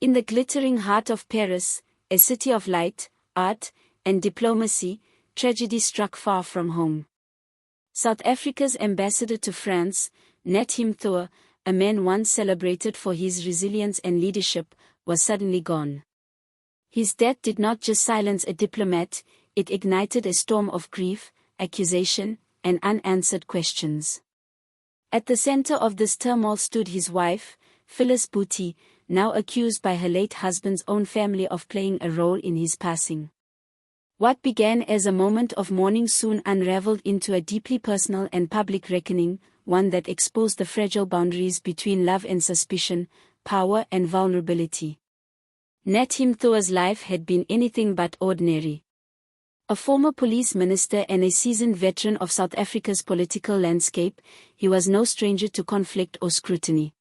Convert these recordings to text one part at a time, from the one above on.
In the glittering heart of Paris, a city of light, art, and diplomacy, tragedy struck far from home. South Africa's ambassador to France, Nathi Mthethwa, a man once celebrated for his resilience and leadership, was suddenly gone. His death did not just silence a diplomat, it ignited a storm of grief, accusation, and unanswered questions. At the center of this turmoil stood his wife, Philisiwe Buthelezi, now accused by her late husband's own family of playing a role in his passing. What began as a moment of mourning soon unraveled into a deeply personal and public reckoning, one that exposed the fragile boundaries between love and suspicion, power and vulnerability. Nathi Mthethwa's life had been anything but ordinary. A former police minister and a seasoned veteran of South Africa's political landscape, he was no stranger to conflict or scrutiny.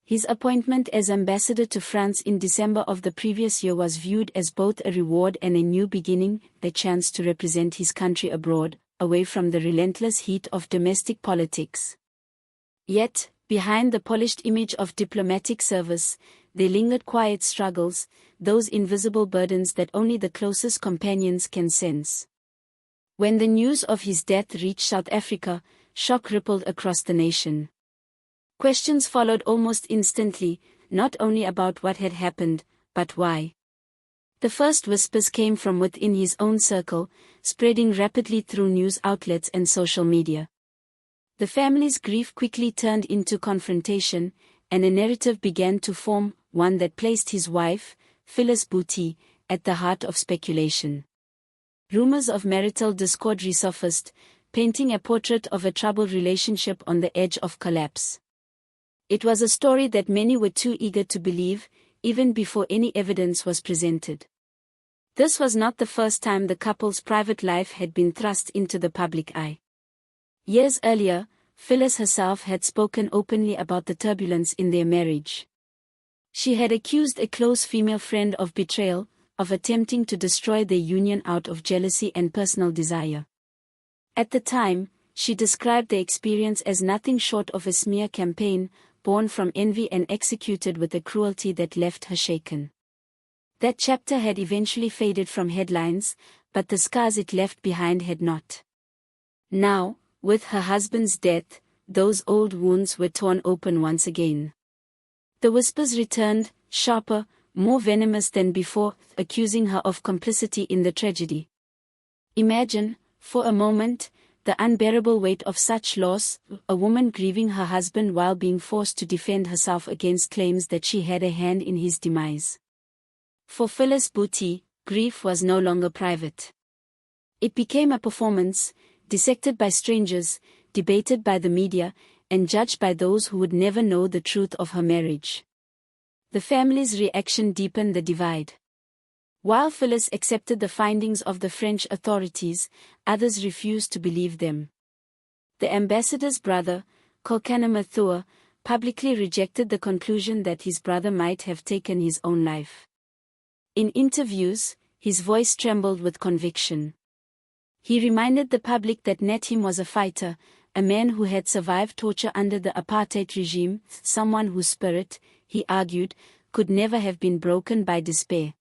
His appointment as ambassador to France in December of the previous year was viewed as both a reward and a new beginning, a chance to represent his country abroad, away from the relentless heat of domestic politics. Yet, behind the polished image of diplomatic service, there lingered quiet struggles, those invisible burdens that only the closest companions can sense. When the news of his death reached South Africa, shock rippled across the nation. Questions followed almost instantly, not only about what had happened, but why. The first whispers came from within his own circle, spreading rapidly through news outlets and social media. The family's grief quickly turned into confrontation, and a narrative began to form, one that placed his wife, Philisiwe Buthelezi, at the heart of speculation. Rumors of marital discord resurfaced, painting a portrait of a troubled relationship on the edge of collapse. It was a story that many were too eager to believe, even before any evidence was presented. This was not the first time the couple's private life had been thrust into the public eye. Years earlier, Phyllis herself had spoken openly about the turbulence in their marriage. She had accused a close female friend of betrayal, of attempting to destroy their union out of jealousy and personal desire. At the time, she described the experience as nothing short of a smear campaign, born from envy and executed with a cruelty that left her shaken. That chapter had eventually faded from headlines, but the scars it left behind had not. Now, with her husband's death, those old wounds were torn open once again. The whispers returned, sharper, more venomous than before, accusing her of complicity in the tragedy. Imagine, for a moment, the unbearable weight of such loss, a woman grieving her husband while being forced to defend herself against claims that she had a hand in his demise. For Philisiwe Buthelezi, grief was no longer private. It became a performance, dissected by strangers, debated by the media, and judged by those who would never know the truth of her marriage. The family's reaction deepened the divide. While Phyllis accepted the findings of the French authorities, others refused to believe them. The ambassador's brother, Nathi Mthethwa, publicly rejected the conclusion that his brother might have taken his own life. In interviews, his voice trembled with conviction. He reminded the public that Nathi was a fighter, a man who had survived torture under the apartheid regime, someone whose spirit, he argued, could never have been broken by despair.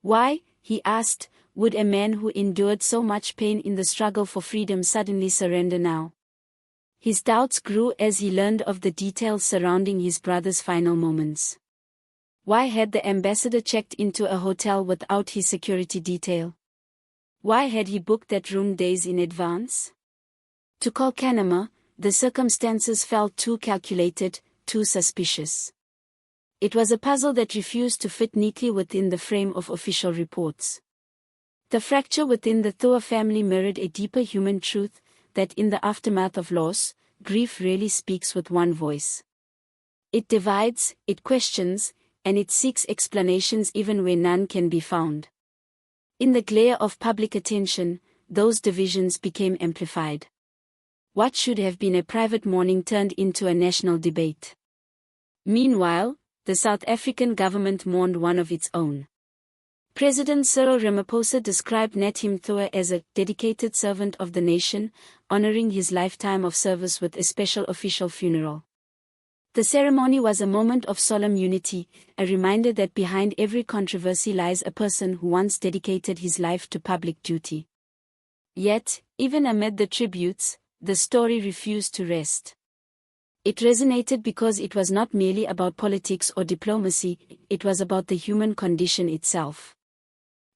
Why, he asked, would a man who endured so much pain in the struggle for freedom suddenly surrender now? His doubts grew as he learned of the details surrounding his brother's final moments. Why had the ambassador checked into a hotel without his security detail? Why had he booked that room days in advance? To Nathi, the circumstances felt too calculated, too suspicious. It was a puzzle that refused to fit neatly within the frame of official reports. The fracture within the Mthethwa family mirrored a deeper human truth, that in the aftermath of loss, grief rarely speaks with one voice. It divides, it questions, and it seeks explanations even where none can be found. In the glare of public attention, those divisions became amplified. What should have been a private mourning turned into a national debate. Meanwhile, the South African government mourned one of its own. President Cyril Ramaphosa described Nathi Mthethwa as a dedicated servant of the nation, honoring his lifetime of service with a special official funeral. The ceremony was a moment of solemn unity, a reminder that behind every controversy lies a person who once dedicated his life to public duty. Yet, even amid the tributes, the story refused to rest. It resonated because it was not merely about politics or diplomacy, it was about the human condition itself.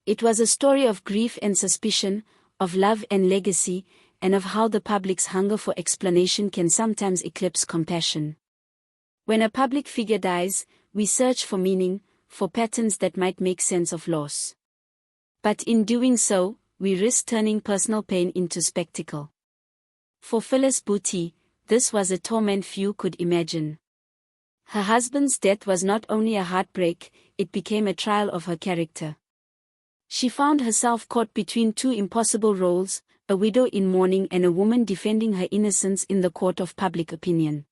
It was a story of grief and suspicion, of love and legacy, and of how the public's hunger for explanation can sometimes eclipse compassion. When a public figure dies, we search for meaning, for patterns that might make sense of loss. But in doing so, we risk turning personal pain into spectacle. For Phyllis Buthelezi, this was a torment few could imagine. Her husband's death was not only a heartbreak, it became a trial of her character. She found herself caught between two impossible roles, a widow in mourning and a woman defending her innocence in the court of public opinion.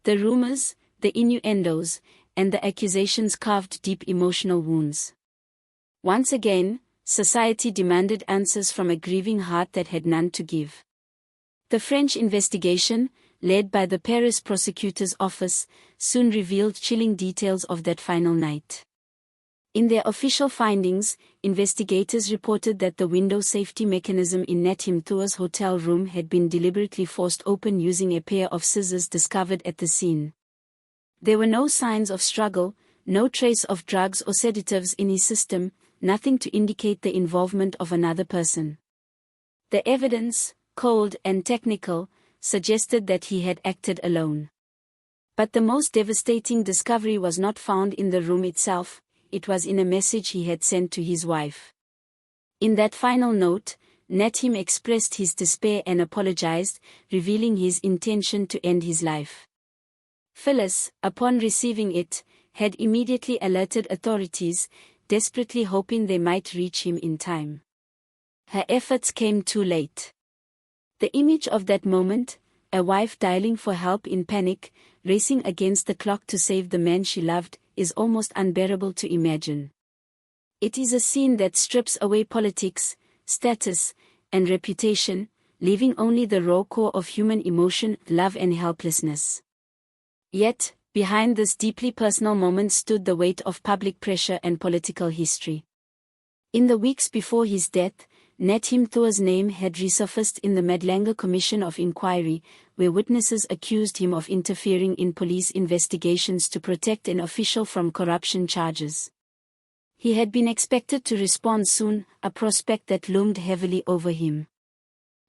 The rumors, the innuendos, and the accusations carved deep emotional wounds. Once again, society demanded answers from a grieving heart that had none to give. The French investigation, led by the Paris prosecutor's office, soon revealed chilling details of that final night. In their official findings, investigators reported that the window safety mechanism in Nathi Mthethwa's hotel room had been deliberately forced open using a pair of scissors discovered at the scene. There were no signs of struggle, no trace of drugs or sedatives in his system, nothing to indicate the involvement of another person. The evidence, cold and technical, suggested that he had acted alone. But the most devastating discovery was not found in the room itself, it was in a message he had sent to his wife. In that final note, Nathi expressed his despair and apologized, revealing his intention to end his life. Phyllis, upon receiving it, had immediately alerted authorities, desperately hoping they might reach him in time. Her efforts came too late. The image of that moment, a wife dialing for help in panic, racing against the clock to save the man she loved, is almost unbearable to imagine. It is a scene that strips away politics, status, and reputation, leaving only the raw core of human emotion, love and helplessness. Yet, behind this deeply personal moment stood the weight of public pressure and political history. In the weeks before his death, Nathi Mthethwa's name had resurfaced in the Madlanga Commission of Inquiry, where witnesses accused him of interfering in police investigations to protect an official from corruption charges. He had been expected to respond soon, a prospect that loomed heavily over him.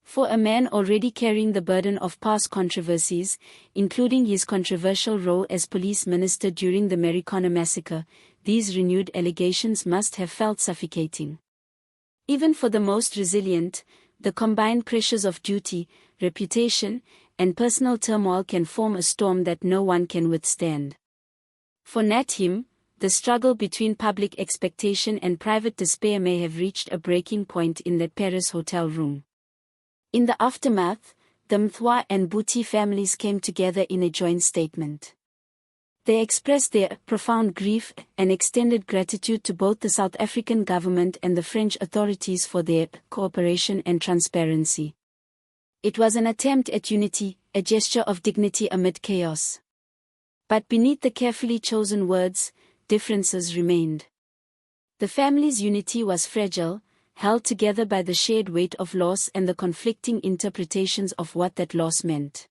For a man already carrying the burden of past controversies, including his controversial role as police minister during the Marikana massacre, these renewed allegations must have felt suffocating. Even for the most resilient, the combined pressures of duty, reputation, and personal turmoil can form a storm that no one can withstand. For Nathi, the struggle between public expectation and private despair may have reached a breaking point in that Paris hotel room. In the aftermath, the Mthethwa and Buthelezi families came together in a joint statement. They expressed their profound grief and extended gratitude to both the South African government and the French authorities for their cooperation and transparency. It was an attempt at unity, a gesture of dignity amid chaos. But beneath the carefully chosen words, differences remained. The family's unity was fragile, held together by the shared weight of loss and the conflicting interpretations of what that loss meant.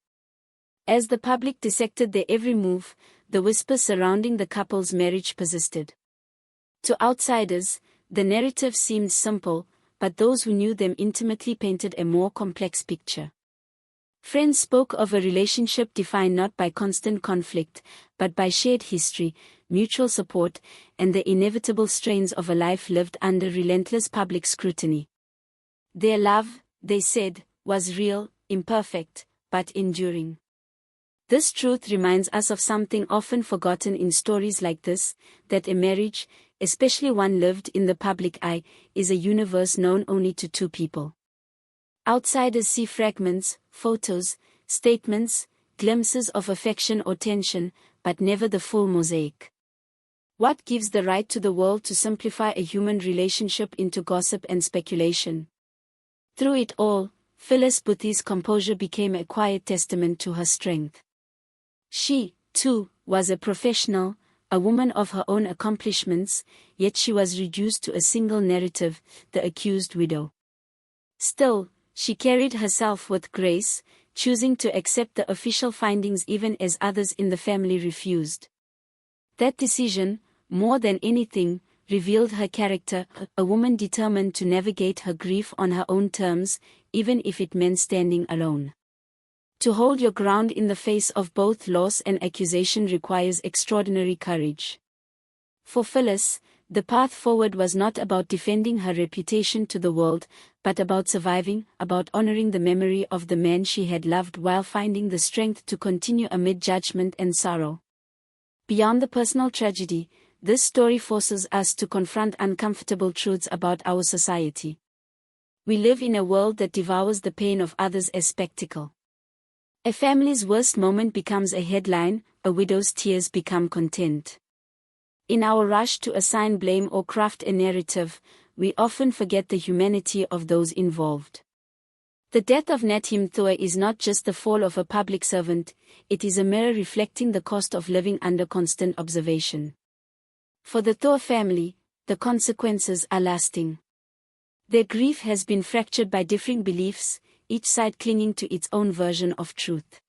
As the public dissected their every move, the whispers surrounding the couple's marriage persisted. To outsiders, the narrative seemed simple, but those who knew them intimately painted a more complex picture. Friends spoke of a relationship defined not by constant conflict, but by shared history, mutual support, and the inevitable strains of a life lived under relentless public scrutiny. Their love, they said, was real, imperfect, but enduring. This truth reminds us of something often forgotten in stories like this, that a marriage, especially one lived in the public eye, is a universe known only to two people. Outsiders see fragments, photos, statements, glimpses of affection or tension, but never the full mosaic. What gives the right to the world to simplify a human relationship into gossip and speculation? Through it all, Phyllis Buthelez's composure became a quiet testament to her strength. She, too, was a professional, a woman of her own accomplishments, yet she was reduced to a single narrative, the accused widow. Still, she carried herself with grace, choosing to accept the official findings even as others in the family refused. That decision, more than anything, revealed her character, a woman determined to navigate her grief on her own terms, even if it meant standing alone. To hold your ground in the face of both loss and accusation requires extraordinary courage. For Phyllis, the path forward was not about defending her reputation to the world, but about surviving, about honoring the memory of the man she had loved while finding the strength to continue amid judgment and sorrow. Beyond the personal tragedy, this story forces us to confront uncomfortable truths about our society. We live in a world that devours the pain of others as spectacle. A family's worst moment becomes a headline, a widow's tears become content. In our rush to assign blame or craft a narrative, we often forget the humanity of those involved. The death of Nathi Mthethwa is not just the fall of a public servant, it is a mirror reflecting the cost of living under constant observation. For the Mthethwa family, the consequences are lasting. Their grief has been fractured by differing beliefs, each side clinging to its own version of truth.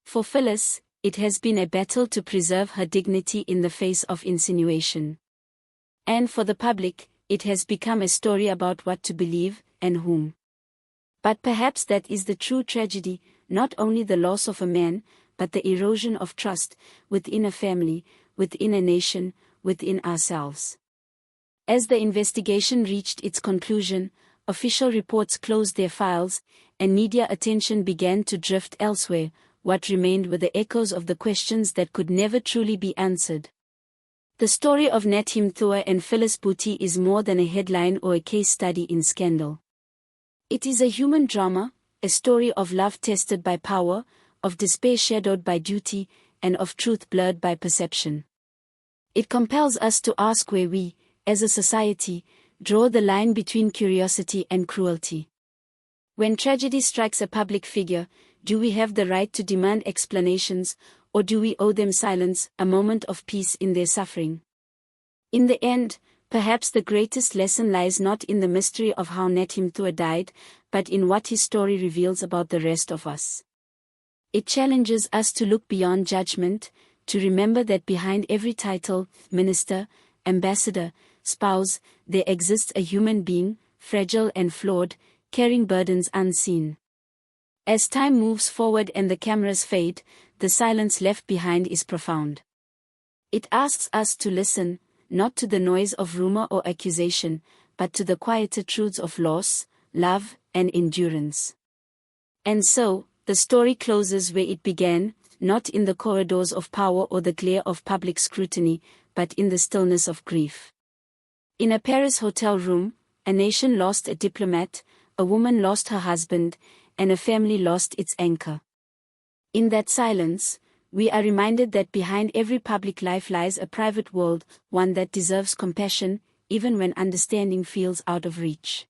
For Phyllis, it has been a battle to preserve her dignity in the face of insinuation. And for the public, it has become a story about what to believe, and whom. But perhaps that is the true tragedy, not only the loss of a man, but the erosion of trust, within a family, within a nation, within ourselves. As the investigation reached its conclusion, official reports closed their files, and media attention began to drift elsewhere. What remained were the echoes of the questions that could never truly be answered. The story of Nathi Mthethwa and Philisiwe Buthelezi is more than a headline or a case study in scandal. It is a human drama, a story of love tested by power, of despair shadowed by duty, and of truth blurred by perception. It compels us to ask where we, as a society, draw the line between curiosity and cruelty. When tragedy strikes a public figure, do we have the right to demand explanations, or do we owe them silence, a moment of peace in their suffering? In the end, perhaps the greatest lesson lies not in the mystery of how Nathi Mthethwa died, but in what his story reveals about the rest of us. It challenges us to look beyond judgment, to remember that behind every title, minister, ambassador, spouse, there exists a human being, fragile and flawed, carrying burdens unseen. As time moves forward and the cameras fade, the silence left behind is profound. It asks us to listen, not to the noise of rumor or accusation, but to the quieter truths of loss, love, and endurance. And so, the story closes where it began, not in the corridors of power or the glare of public scrutiny, but in the stillness of grief. In a Paris hotel room, a nation lost a diplomat, a woman lost her husband, and a family lost its anchor. In that silence, we are reminded that behind every public life lies a private world, one that deserves compassion, even when understanding feels out of reach.